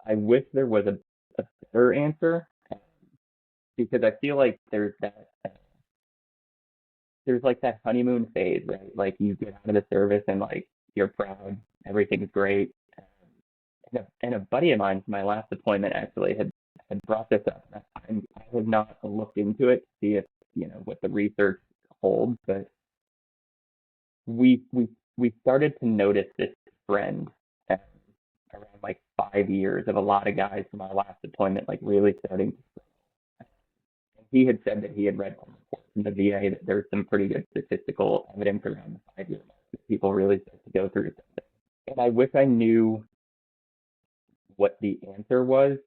I wish there was a better answer, because I feel like there's like that honeymoon phase, right? Like you get out of the service and like you're proud, everything's great. And a buddy of mine from my last deployment actually had brought this up. I have not looked into it to see if what the research holds, but we started to notice this trend um, around like 5 years of a lot of guys from our last deployment like really starting to. He had said that he had read some reports from the VA that there's some pretty good statistical evidence around the 5 year mark that people really start to go through something. And I wish I knew what the answer was,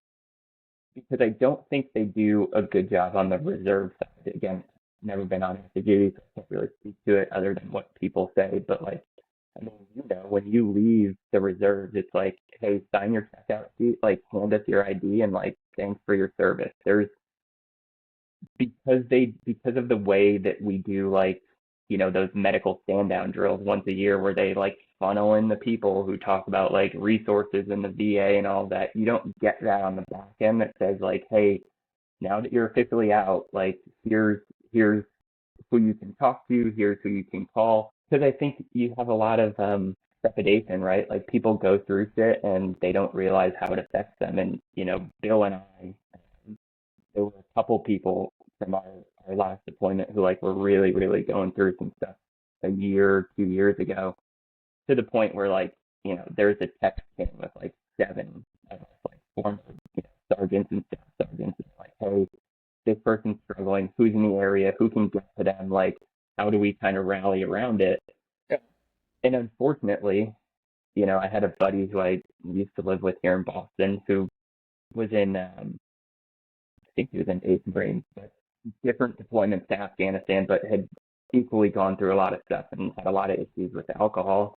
because I don't think they do a good job on the reserve side. Again, never been on active duty, so I can't really speak to it other than what people say. But like, I mean, when you leave the reserves, it's like, hey, sign your checkout sheet, like hand us your ID, and like thanks for your service. There's because of the way that we do like those medical stand down drills once a year where they like funnel in the people who talk about like resources in the VA and all that. You don't get that on the back end that says like, hey, now that you're officially out, like here's who you can talk to, here's who you can call. Because I think you have a lot of trepidation, right? Like people go through shit and they don't realize how it affects them. And Bill and I, there were a couple people from our last deployment who like were really, really going through some stuff a year, 2 years ago, to the point where like, there's a text chain with like seven of us, like former, sergeants and staff sergeants, and like, hey, this person's struggling, who's in the area, who can get to them, like, how do we kind of rally around it? Yeah. And unfortunately, I had a buddy who I used to live with here in Boston who was in, I think he was in 8th Marine, but different deployments to Afghanistan, but had equally gone through a lot of stuff and had a lot of issues with alcohol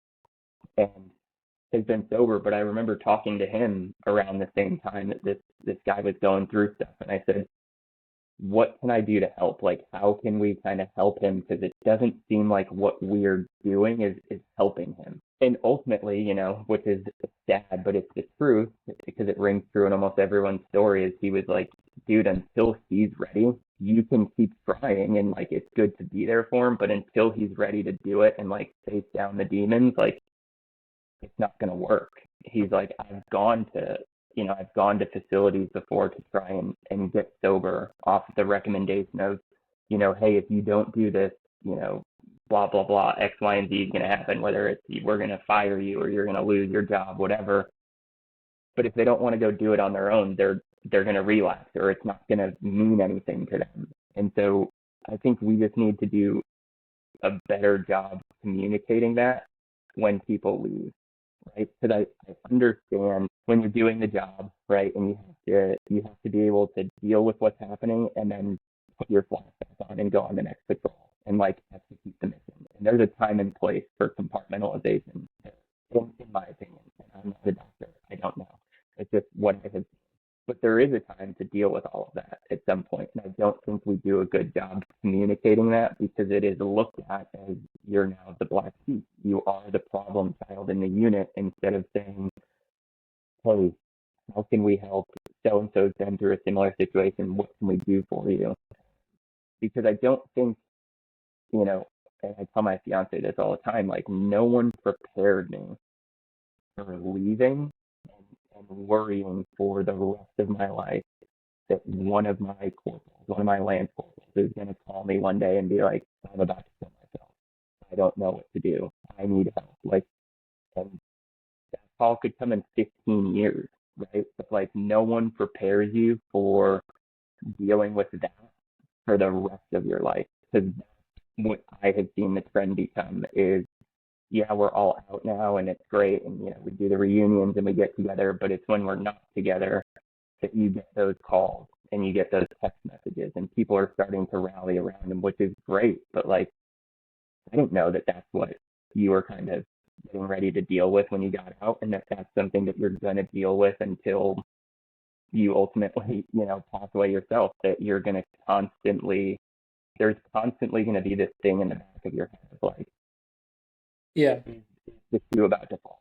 and has been sober. But I remember talking to him around the same time that this guy was going through stuff, and I said, what can I do to help? Like, how can we kind of help him? Because it doesn't seem like what we're doing is helping him. And ultimately, which is sad, but it's the truth because it rings true in almost everyone's story, is he was like, dude, until he's ready, you can keep trying and like it's good to be there for him, but until he's ready to do it and like face down the demons, like it's not going to work. He's like, I've gone to facilities before to try and get sober off the recommendation of, hey, if you don't do this, blah, blah, blah, X, Y, and Z is going to happen, whether it's we're going to fire you or you're going to lose your job, whatever. But if they don't want to go do it on their own, they're going to relapse or it's not going to mean anything to them. And so I think we just need to do a better job communicating that when people leave, right? Because I understand when you're doing the job, right, and you have to be able to deal with what's happening and then put your flashlights on and go on the next patrol and like execute the mission. And there's a time and place for compartmentalization, in my opinion. And I'm not a doctor, I don't know. It's just what I have seen. But there is a time to deal with all of that at some point. And I don't think we do a good job communicating that because it is looked at as you're now the black sheep. You are the problem child in the unit instead of saying, hey, how can we help? So and so's been through a similar situation. What can we do for you? Because I don't think, and I tell my fiance this all the time, like no one prepared me for leaving and worrying for the rest of my life that one of my corporals, one of my lance corporals, is going to call me one day and be like, I'm about to kill myself. I don't know what to do. I need help. Like, and that call could come in 15 years, right? But like, no one prepares you for dealing with that for the rest of your life. Because what I have seen the trend become is, yeah, we're all out now and it's great. And, we do the reunions and we get together, but it's when we're not together that you get those calls and you get those text messages and people are starting to rally around them, which is great. But like, I didn't know that that's what you were kind of getting ready to deal with when you got out, and that that's something that you're going to deal with until you ultimately, pass away yourself, that you're going to there's constantly going to be this thing in the back of your head of like, Yeah. is the shoe about to fall?